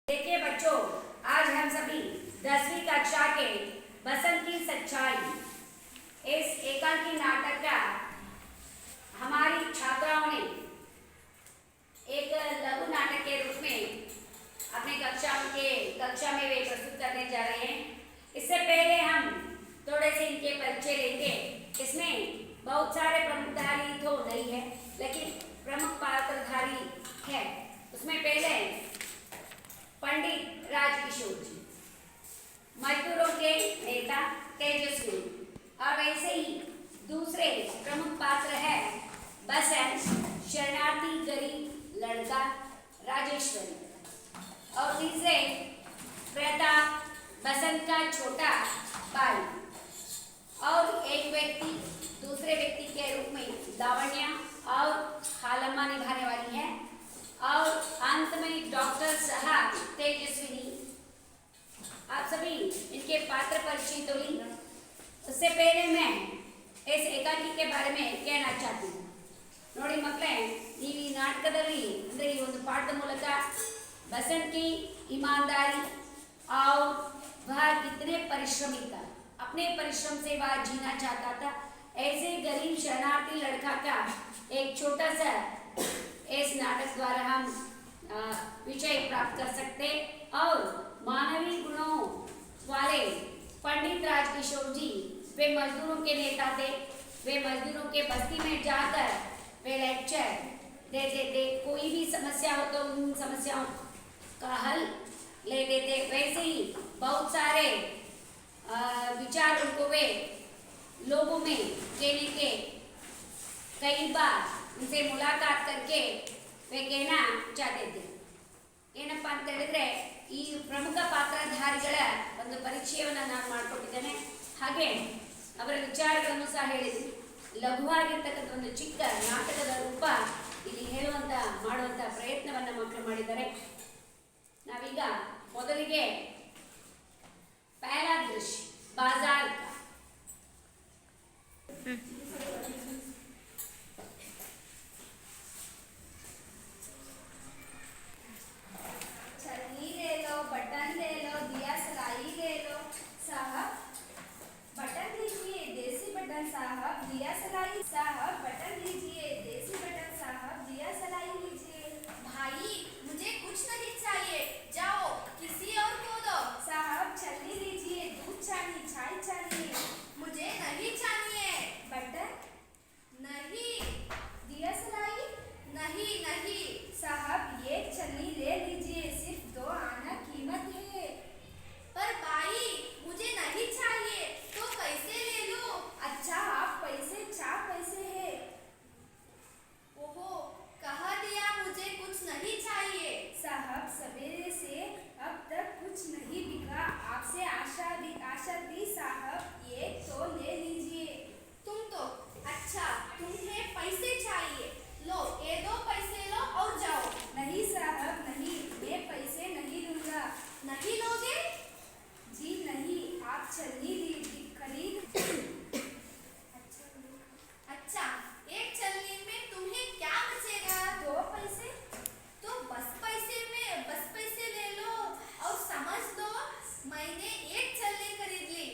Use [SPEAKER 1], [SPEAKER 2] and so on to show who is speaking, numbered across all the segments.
[SPEAKER 1] देखिए बच्चों, आज हम सभी 10वीं कक्षा के बसंत की सच्चाई इस एकांकी नाटक का हमारी छात्राओं ने एक लघु नाटक के रूप में अपने कक्षा में वे प्रस्तुत करने जा रहे हैं। इससे पहले हम थोड़े से इनके परिचय लेंगे। इसमें बहुत सारे प्रमुखधारी तो नहीं है, लेकिन प्रमुख पात्रधारी है। उसमें पहले पंडित राजकिशोर जी, मजदूरों के नेता तेजस्वी, और वैसे ही दूसरे प्रमुख पात्र है बसंत शरणार्थी गरीब लड़का राजेश्वरी, और तीसरे प्रताप बसंत का छोटा भाई, और एक व्यक्ति दूसरे व्यक्ति के रूप में लावण्या और खालम्मा निभाने वाली है, और अंत में डॉक्टर साहब तेजस्विनी। आप सभी इनके पात्र परिचित होंगे। उससे पहले मैं इस एकांकी के बारे में कहना चाहती हूँ। ನೋಡಿ ಮಕ್ಕಳೇ, ನೀವು ಈ ನಾಟಕದಲ್ಲಿ ಅಂದರೆ ಈ ಒಂದು ಪಾಠದ ಮೂಲಕ बसंत की ईमानदारी और वह कितने परिश्रमी था, अपने परिश्रम से वह जीना चाहता था, ऐसे गरीब शरणार्थी लड़का का एक छोटा सा इस नाटक द्वारा हम विषय प्राप्त कर सकते। और मानवीय गुणों वाले पंडित राजकिशोर जी वे मजदूरों के नेता थे। वे मजदूरों के बस्ती में जाकर वे लेक्चर देते थे। कोई भी समस्या हो तो उन समस्याओं का हल ले देते। वैसे ही बहुत सारे विचार उनको वे लोगों में कहने के कई बार उनसे मुलाकात करके वे कहना चाहते थे। ಏನಪ್ಪಾ ಅಂತ ಹೇಳಿದ್ರೆ, ಈ ಪ್ರಮುಖ ಪಾತ್ರಧಾರಿಗಳ ಒಂದು ಪರಿಚಯವನ್ನು ನಾನು ಮಾಡಿಕೊಟ್ಟಿದ್ದೇನೆ, ಹಾಗೆ ಅವರ ವಿಚಾರಗಳನ್ನು ಸಹ ಹೇಳಿದ್ದೀನಿ. ಲಘುವಾಗಿರ್ತಕ್ಕಂಥ ಒಂದು ಚಿಕ್ಕ ನಾಟಕದ ರೂಪ ಇಲ್ಲಿ ಮಾಡುವಂಥ ಪ್ರಯತ್ನವನ್ನು ಮಕ್ಕಳು ಮಾಡಿದ್ದಾರೆ. ನಾವೀಗ ಮೊದಲಿಗೆ पहला दृश्य बाजार का।
[SPEAKER 2] छन्नी ले लो, बटन ले लो, दिया सलाई ले लो। साहब बटन लीजिए, देसी बटन साहब, दिया सलाई साहब, बटन लीजिए, देसी बटन साहब, दिया सलाई लीजिए। भाई मुझे कुछ नहीं चाहिए, जाओ किसी और को दो। साहब छन्नी लीजिए, दूध चाहिए, चाय चाहिए। मुझे नहीं चाहिए। बटन नहीं, दिया सलाई नहीं नहीं। साहब ये छन्नी ले लीजिए, सिर्फ 2 आना कीमत है। पर भाई मुझे नहीं चाहिए, तो कैसे ले लो? अच्छा आप पैसे है। ओहो कहा दिया मुझे कुछ नहीं चाहिए। साहब सवेरे से अब तक कुछ नहीं बिका, आपसे आशा दी साहब, ये तो ले लीजिए। तुम तो अच्छा तुम्हें पैसे चाहिए, लो ये 2 पैसे लो और जाओ। नहीं साहब नहीं, मैं पैसे नहीं लूंगा। नहीं लोगे? जी नहीं, आप छन्नी खरीद। अच्छा एक छन्नी में तुम्हें क्या बचेगा? 2 पैसे। तो बस पैसे ले लो और समझ लो मैंने एक छन्नी खरीद ली।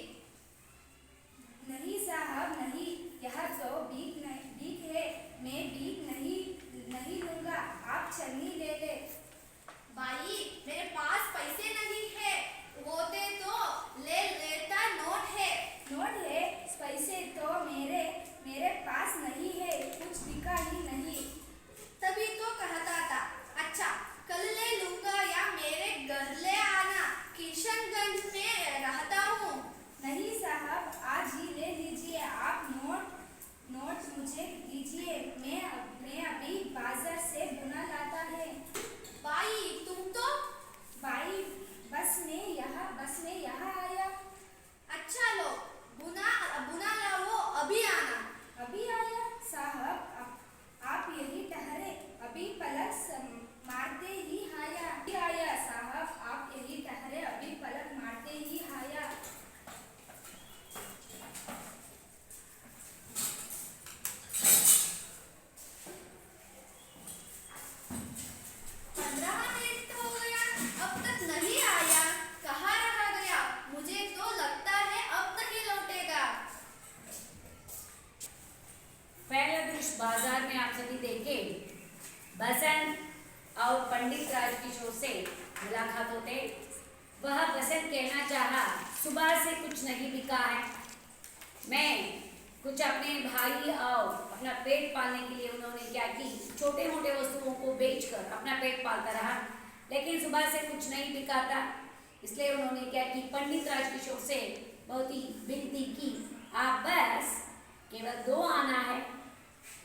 [SPEAKER 2] अब तक नहीं आया, कहाँ रह गया? मुझे तो लगता है अब नहीं लौटेगा।
[SPEAKER 1] पहला दृश्य बाजार में आप सभी देखे बसंत और पंडित राजकिशोर से मुलाकात होते। वह बसंत कहना चाहा, सुबह से कुछ नहीं बिका है। मैं कुछ अपने भाई और अपना पेट पालने के लिए उन्होंने क्या की, छोटे मोटे वस्तुओं को बेचकर अपना पेट पालता रहा, लेकिन सुबह से कुछ नहीं बिका था। इसलिए उन्होंने क्या की, पंडित राजकिशोर से बहुत ही विनती की, आप बस केवल 2 आना है,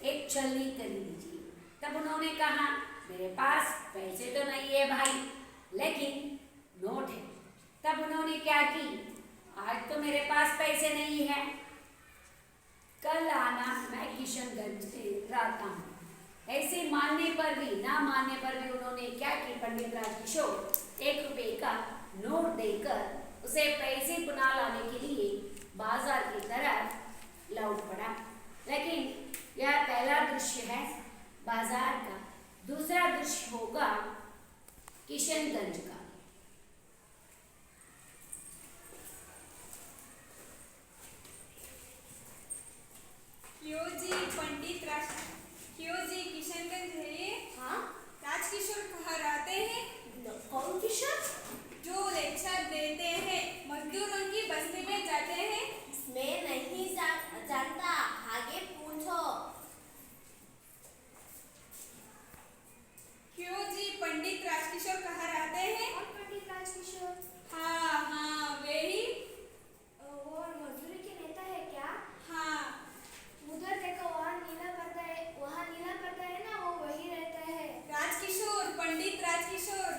[SPEAKER 1] एक छल्ली खरीद लीजिए। तब उन्होंने कहा, मेरे पास पैसे तो नहीं है भाई, लेकिन नोट है। तब उन्होंने क्या की, आज तो मेरे पास पैसे नहीं है, कल आना, मैं किशनगंज से रहता हूँ। ऐसे मानने पर भी ना मानने पर भी उन्होंने क्या की, पंडित राजकिशोर 1 रुपये का नोट देकर उसे पैसे पुनः लाने के लिए बाजार की तरफ लौट पड़ा। लेकिन यह पहला दृश्य है बाजार का। दूसरा दृश्य होगा किशनगंज का।
[SPEAKER 3] क्यों जी किशनगंज है ये?
[SPEAKER 2] हाँ,
[SPEAKER 3] राजकिशोर कहाँ रहते हैं?
[SPEAKER 2] कौन किशन?
[SPEAKER 3] जो लेक्चर देते हैं, मजदूरों की बस्ती में जाते हैं।
[SPEAKER 2] मैं नहीं जानता, आगे पूछो।
[SPEAKER 3] क्यों जी पंडित राजकिशोर कहाँ रहते हैं?
[SPEAKER 2] कौन पंडित राजकिशोर?
[SPEAKER 3] हाँ हाँ वे ही।
[SPEAKER 2] वो मजदूरी के नेता है क्या?
[SPEAKER 3] हाँ
[SPEAKER 2] उधर देखो, वहाँ नीला पर्दा है ना, वो वही रहता है।
[SPEAKER 3] राजकिशोर, पंडित राजकिशोर।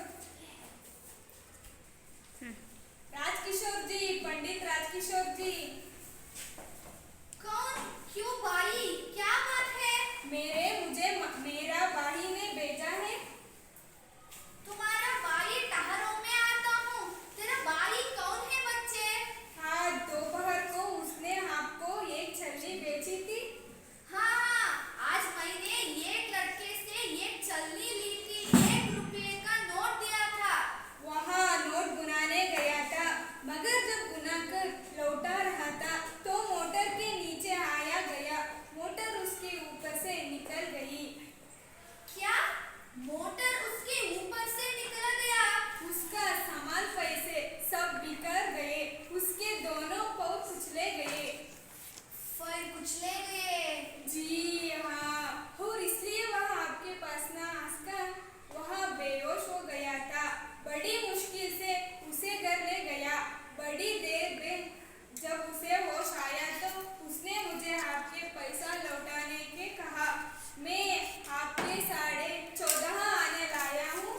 [SPEAKER 3] राजकिशोर जी, पंडित राजकिशोर जी।
[SPEAKER 2] कौन? क्यों भाई, क्या बात है?
[SPEAKER 3] मेरा भाई ने भेजा है।
[SPEAKER 2] तुम्हारा भाई टहरों में आता हूँ। तेरा भाई कौन है बच्चे?
[SPEAKER 3] हाँ, दोपहर को उसने आपको एक छल्ली बेची थी।
[SPEAKER 2] हाँ, आज मैंने एक लड़के से एक छल्ली ली थी, 1 रुपये का नोट दिया था।
[SPEAKER 3] वहाँ नोट गुनाने गया था, मगर जब गुनाकर लौटा रहा था तो मोटर के नीचे आया गया। मोटर उसके ऊपर से निकल गई।
[SPEAKER 2] क्या? मोटर उसके ऊपर से निकल गया?
[SPEAKER 3] उसका सामान पैसे सब बिखर गए। उसके दोनों पाँव कुचले गए।
[SPEAKER 2] फिर कुचले गए?
[SPEAKER 3] जी हाँ, और इसलिए वह आपके पास ना आकर वह बेहोश हो गया था। बड़ी मुश्किल से उसे घर ले गया। बड़ी देर में जब उसे होश आया तो उसने मुझे आपके पैसा लौटाने के कहा। मैं आपके 14.5 आने लाया हूँ।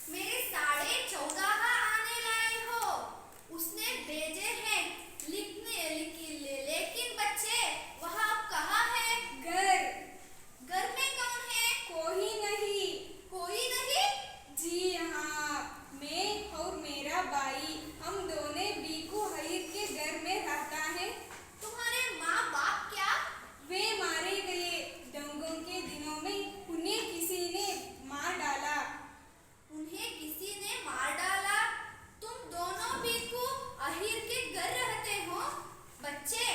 [SPEAKER 2] मेरे 14.5 आने लाए हो? उसने भेजे हैं लेकिन बच्चे, वह अब कहाँ है? घर में कौन है?
[SPEAKER 3] कोई नहीं।
[SPEAKER 2] कोई नहीं?
[SPEAKER 3] जी हाँ, मैं और मेरा भाई, हम दोनों बीकू हईर के घर में रहता है।
[SPEAKER 2] तुम्हारे माँ बाप क्या?
[SPEAKER 3] वे मारे गए। दंगों के दिनों में उन्हें किसी ने मार डाला।
[SPEAKER 2] उन्हें किसी ने मार डाला? तुम दोनों बीकू अहीर के घर रहते हो? बच्चे,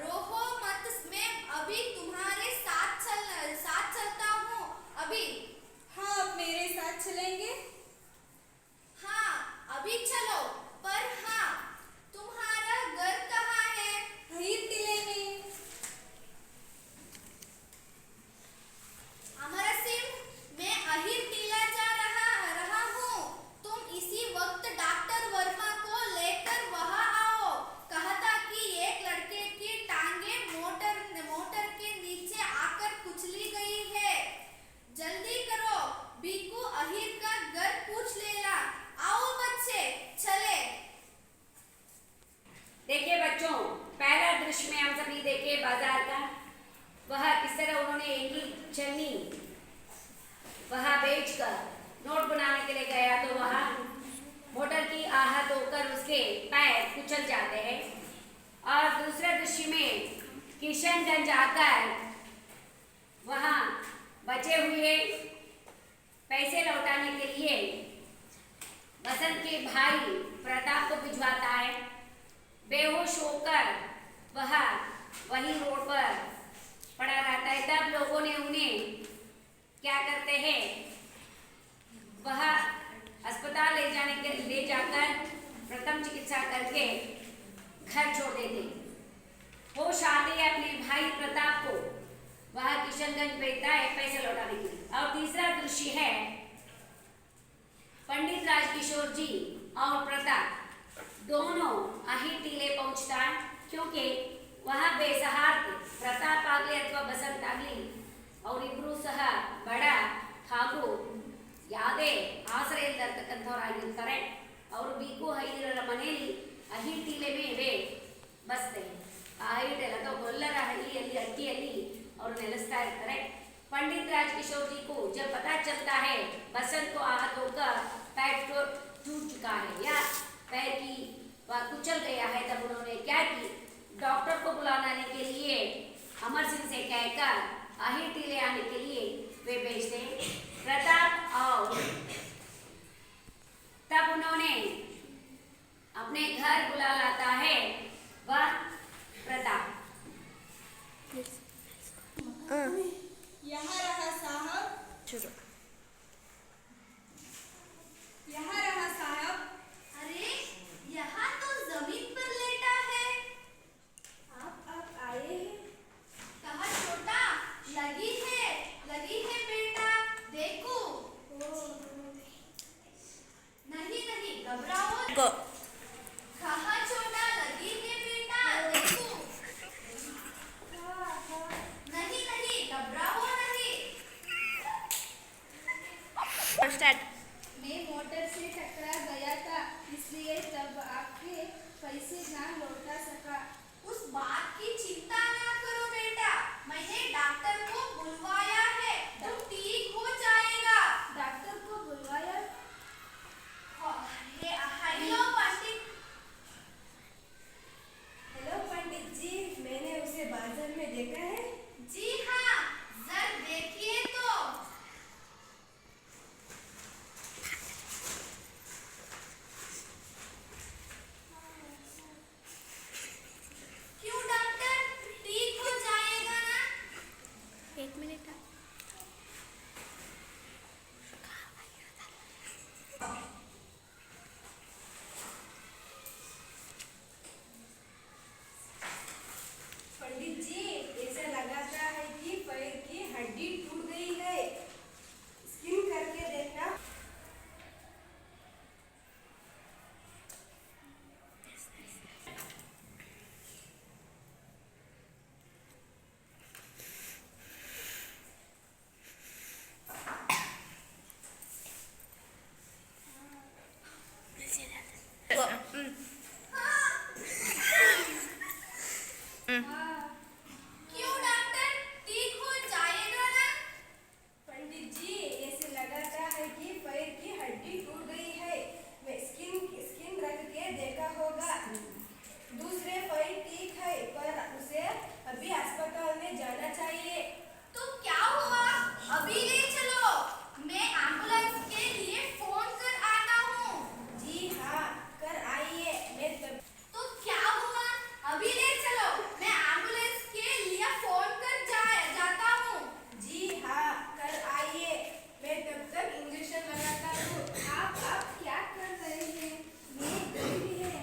[SPEAKER 2] रोहो मत, मैं अभी तुम्हारे साथ चलता हूँ अभी।
[SPEAKER 3] हाँ, आप मेरे साथ चलेंगे?
[SPEAKER 2] हाँ, अभी चलो। पर हाँ, तुम्हारा घर कहाँ है?
[SPEAKER 3] हईर टिले में।
[SPEAKER 2] अमर सिंह, मैं अहीर टीला जा रहा हूँ। तुम इसी वक्त डॉक्टर वर्मा को लेकर वहाँ आओ। कहता कि एक लड़के की टांगे मोटर के नीचे आकर कुचली गई है। जल्दी करो, बीकू अहीर का घर पूछ लेला। आओ बच्चे, चले।
[SPEAKER 1] देखिए बच्चों, पहला दृश्य में हम सभी देखे बाजार का। वह किस तरह उन्होंने एक ही छन्नी वह बेचकर नोट बनाने के लिए गया तो वह मोटर की आहत होकर उसके पैर कुचल जाते हैं। और दूसरे दृश्य में किशनगंज आकर वहाँ बचे हुए पैसे लौटाने के लिए भाई प्रताप को भिजवाता है। बेहोश होकर वह वही रोड पर पड़ा रहता है। तब लोगों ने उन्हें क्या करते हैं, वह अस्पताल ले जाकर प्रथम चिकित्सा करके घर छोड़ देते। होश आते अपने भाई प्रताप को वह किशनगंज भेजता है पैसे लौटाने के लिए। और तीसरा दृश्य है पंडित राजकिशोर जी और प्रताप दोनों अहिर टीले पहुंचता है, क्योंकि वह बेसहार थे। प्रताप ಆಗಲಿ ಅಥವಾ ಬಸಂತ ಆಗಲಿ ಅವರಿಬ್ಬರೂ ಸಹ ಬಡ ಹಾಗೂ ಯಾವುದೇ ಆಸರೆ ಇಲ್ಲದಕ್ಕಂಥವರಾಗಿರ್ತಾರೆ। ಅವರು ಬೀಕು ಹೈದರ ಮನೆಯಲ್ಲಿ ಅಹಿರ್ टीले में वे बसते हैं। ಅಹಿರ್ टीले ಅಥವಾ ಗೊಲ್ಲರ ಹಳ್ಳಿಯಲ್ಲಿ ಹಟ್ಟಿಯಲ್ಲಿ ಅವರು ನೆಲೆಸ್ತಾ ಇರ್ತಾರೆ। पंडित राजकिशोर जी को जब पता चलता है बसंत को आहत होकर पैर टूट चुका है या पैर की वह कुचल गया है, तब उन्होंने क्या की, डॉक्टर को बुलाने के लिए अमर सिंह से कहकर अहिर टीले आने के लिए वे भेजते हैं प्रताप। और तब उन्होंने अपने घर बुला लाता है वह प्रताप।
[SPEAKER 3] यहाँ रहा साहब, यहाँ रहा साहब।
[SPEAKER 2] अरे यहाँ तो जमीन पर लेटा है। आप आए हैं? कहा छोटा, लगी है बेटा, देखो। नहीं नहीं घबराओ। कहा छोटा, लगी है बेटा, देखो। नहीं नहीं घबराओ नहीं। मैं मोटर से टकरा गया था, इसलिए तब आपके पैसे ना लौटा सका। उस बात की चिंता ना करो बेटा, मैंने डॉक्टर को बुलवाया है, तुम ठीक हो जाएगा। डॉक्टर को बुलवाया? हेलो पंडित जी, मैंने उसे बाजार में देखा है। जी हाँ, जरा देखिए तो। क्यों डॉक्टर, ठीक हो जाएगा ना? एक मिनट। पंडित जी, ऐसा लगाता है कि पैर की हड्डी टूट गई है, स्किन करके देखना। क्यों डॉक्टर, ठीक हो जाएगा ना? पंडित जी, ऐसे लगाता है कि पैर की हड्डी टूट गई है, मैं स्किन रख के देखा होगा। दूसरे पैर ठीक है, पर उसे अभी अस्पताल में जाना चाहिए। तो क्या हुआ, अभी ले चलो, मैं एम्बुलेंस के लिए फोन कर आता हूँ। जी हाँ, कर आइए, मैं तब। तो क्या हुआ, अभी ले चलो, मैं एम्बुलेंस के लिए फोन कर जाता हूँ। जी हाँ, कर आइए, मैं तब तक इंजेक्शन लगाता हूँ। आप क्या कर रहे हैं, ये गरीबी है।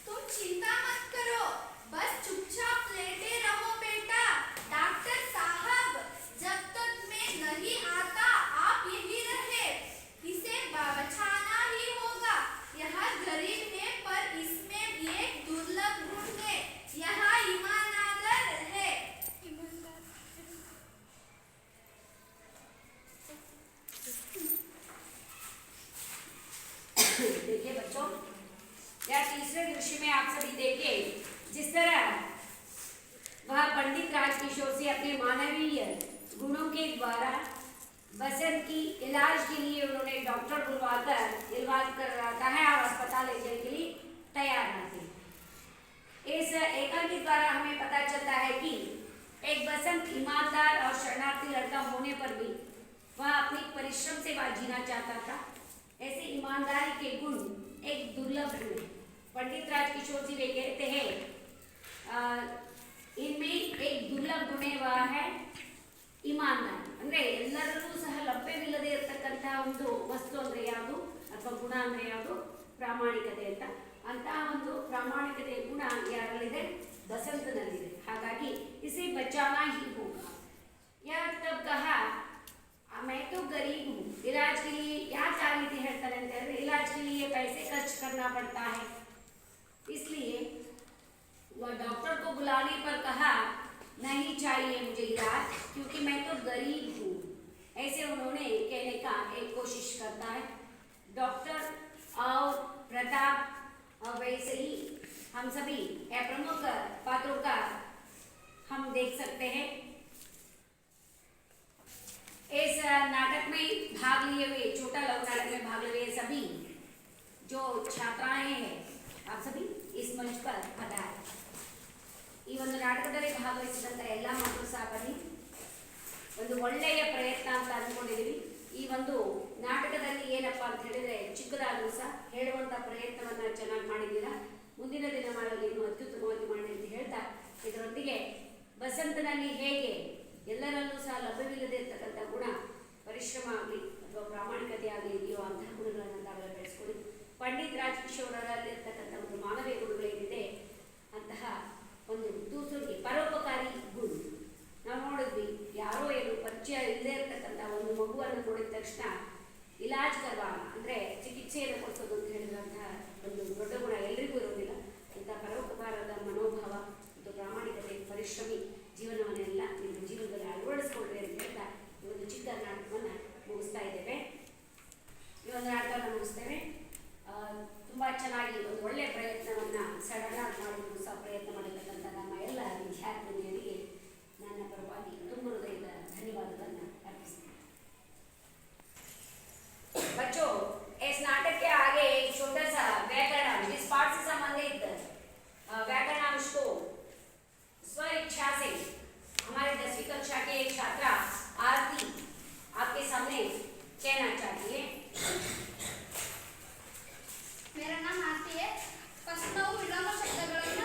[SPEAKER 2] तुम चिंता मत करो, बस चुपचाप लेटे रहो बेटा। डॉक्टर साहब, जब तक मैं नहीं आता आप यही रहे, इसे बचाना ही होगा। यह गरीब है, पर इसमें एक दुर्लभ गुण है, यह ईमानदार है।
[SPEAKER 1] देखिए बच्चों, या तीसरे दृश्य में आप सभी देखिए जिस तरह वह पंडित राजकिशोर से अपने मानवीय गुणों के द्वारा बसंत की इलाज के लिए उन्होंने डॉक्टर बुलवाकर इलाज कर रहा है और अस्पताल ले जाने के लिए तैयार रहते। इस एकांकी द्वारा हमें पता चलता है कि एक बसंत ईमानदार और शरणार्थी लड़का होने पर भी वह अपनी परिश्रम से वह जीना चाहता था। ऐसे ईमानदारी के गुण एक दुर्लभ गुण है। पंडित राजकिशोर जी वे कहते हैं इनमें एक दुर्लभ गुण है, वह है ईमानದಾರಿ. ಅಂದ್ರೆ ಎಲ್ಲರಲ್ಲೂ ಸಹ ಲಭ್ಯವಿಲ್ಲದೆ ಇರತಕ್ಕಂತಹ ಒಂದು ವಸ್ತು ಅಂದ್ರೆ ಯಾವುದು ಅಥವಾ ಗುಣ ಅಂದ್ರೆ ಯಾವುದು? ಪ್ರಾಮಾಣಿಕತೆ ಅಂತ. ಅಂತಹ ಒಂದು ಪ್ರಾಮಾಣಿಕತೆಯ ಗುಣ ಯಾರಲ್ಲಿದೆ? ಬಸಂತನಲ್ಲಿದೆ. ಹಾಗಾಗಿ इसे बचाना ही होगा. यह तब कहा मैं तो गरीब हूँ, इलाज के लिए क्या क्या रीति ಹೇಳ್ತಾರೆ ಅಂತ ಹೇಳಿದ್ರೆ इलाज के लिए पैसे खर्च करना पड़ता है, इसलिए वह डॉक्टर को बुलाने पर कहा नहीं चाहिए मुझे इलाज क्योंकि मैं तो गरीब हूँ. ऐसे उन्होंने कहने का एक कोशिश करता है. डॉक्टर और प्रताप और वैसे ही हम सभी प्रमुख पात्रों का हम देख सकते हैं. इस नाटक में भाग लिए हुए, छोटा लघु नाटक में भाग लिए हुए सभी जो छात्राएं हैं, आप सभी इस मंच पर पधारें. ಈ ಒಂದು ನಾಟಕದಲ್ಲಿ ಭಾಗವಹಿಸಿದಂಥ ಎಲ್ಲ ಮಕ್ಕಳು ಸಹ ಬನ್ನಿ. ಒಂದು ಒಳ್ಳೆಯ ಪ್ರಯತ್ನ ಅಂತ ಅಂದ್ಕೊಂಡಿದ್ದೀವಿ. ಈ ಒಂದು ನಾಟಕದಲ್ಲಿ ಏನಪ್ಪ ಅಂತ ಹೇಳಿದರೆ ಚಿಕ್ಕದಾದರೂ ಸಹ ಹೇಳುವಂಥ ಪ್ರಯತ್ನವನ್ನು ಚೆನ್ನಾಗಿ ಮಾಡಿದ್ದೀರಾ. ಮುಂದಿನ ದಿನಮಾನಗಳಲ್ಲಿ ಇನ್ನೂ ಅತ್ಯುತ್ತಮವಾಗಿ ಮಾಡಿ ಅಂತ ಹೇಳ್ತಾ, ಇದರೊಂದಿಗೆ ಬಸಂತನಲ್ಲಿ ಹೇಗೆ ಎಲ್ಲರಲ್ಲೂ ಸಹ ಲಭ್ಯವಿಲ್ಲದೆ ಇರ್ತಕ್ಕಂಥ ಗುಣ ಪರಿಶ್ರಮ ಆಗಲಿ ಅಥವಾ ಪ್ರಾಮಾಣಿಕತೆ ಆಗಲಿ ಇದೆಯೋ ಅಂತಹ ಗುಣಗಳನ್ನು ತಾವೆಲ್ಲ ಬೆಳೆಸ್ಕೊಳ್ಳಿ. ಪಂಡಿತ್ ರಾಜಕಿಶೋರರಲ್ಲಿರ್ತಕ್ಕಂಥ ಒಂದು ಮಾನವೀಯ ಗುಣಗಳೇನಿದೆ ಅಂತಹ ಒಂದು ದೂಸರಿಗೆ ಪರೋಪಕಾರಿ ಗುಣ ನಾವು ನೋಡಿದ್ವಿ. ಯಾರೋ ಏನು ಪರಿಚಯ ಇಲ್ಲದೆ ಇರ್ತಕ್ಕಂಥ ಒಂದು ಮಗುವನ್ನು ನೋಡಿದ ತಕ್ಷಣ ಇಲಾಜ್ ಕರ್ವಾಣ ಅಂದರೆ ಚಿಕಿತ್ಸೆಯನ್ನು ಕೊಡಿಸೋದು ಅಂತ ಹೇಳಿದಂತಹ ಒಂದು ದೊಡ್ಡ ಗುಣ ಎಲ್ರಿಗೂ ಇರೋದಿಲ್ಲ. ಇಂಥ ಪರೋಪಕಾರದ ಮನೋಭಾವ ಮತ್ತು ಪ್ರಾಮಾಣಿಕತೆ, ಪರಿಶ್ರಮಿ ಜೀವನವನ್ನೆಲ್ಲ ನಿಮ್ಮ ಜೀವನದಲ್ಲಿ ಅಳವಡಿಸ್ಕೊಂಡ್ರೆ ಅಂತ ಹೇಳ್ತಾ ಈ ಒಂದು ಚಿಕ್ಕ ನಾಟಕವನ್ನು ಮುಗಿಸ್ತಾ ಇದ್ದೇವೆ. ಈ ಒಂದು ನಾಟಕವನ್ನು ಮುಗಿಸ್ತೇವೆ. ತುಂಬ ಚೆನ್ನಾಗಿ ಒಂದು ಒಳ್ಳೆಯ ಪ್ರಯತ್ನವನ್ನು ಸಡನ್ ಆಗಿ ಮಾಡಲು ಸಹ ಪ್ರಯತ್ನ ಮಾಡಿರ್ತಕ್ಕಂಥ ನಮ್ಮ ಎಲ್ಲ ವಿದ್ಯಾರ್ಥಿನಿಯರಿಗೆ ನನ್ನ ಪರವಾಗಿ ತುಂಬ ಹೃದಯದ ಧನ್ಯವಾದಗಳನ್ನು अर्पिस्ते हैं. बच्चों, इस नाटक के आगे एक छोटा सा व्याकरण जिस पाठ से संबंधित व्याकरणांश को स्व इच्छा से हमारे 10वीं कक्षा के एक छात्रा आरती आपके सामने कहना चाहती है.
[SPEAKER 2] मेरा नाम आरती है. ಫಸ್ಟ್ ನಾವು ವಿಲೋಮ ಶಬ್ದಗಳನ್ನು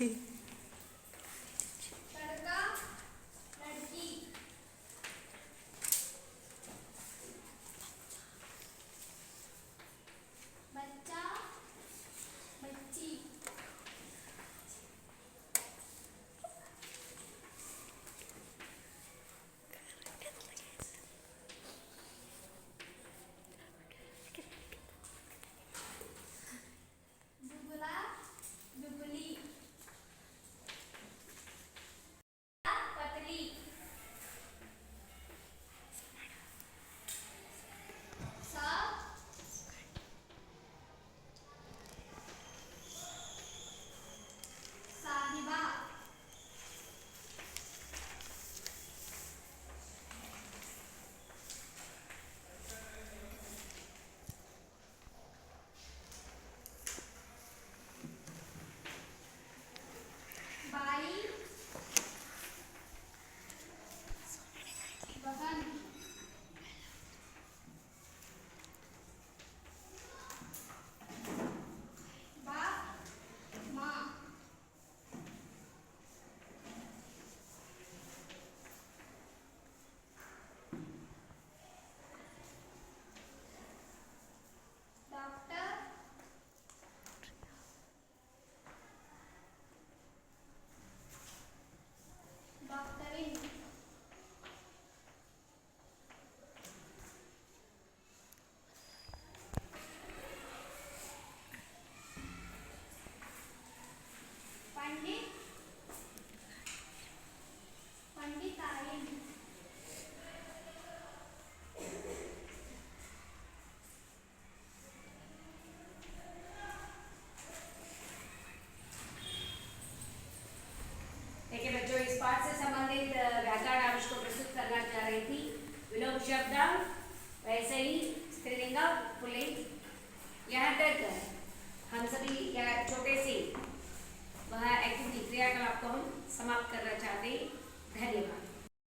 [SPEAKER 4] है।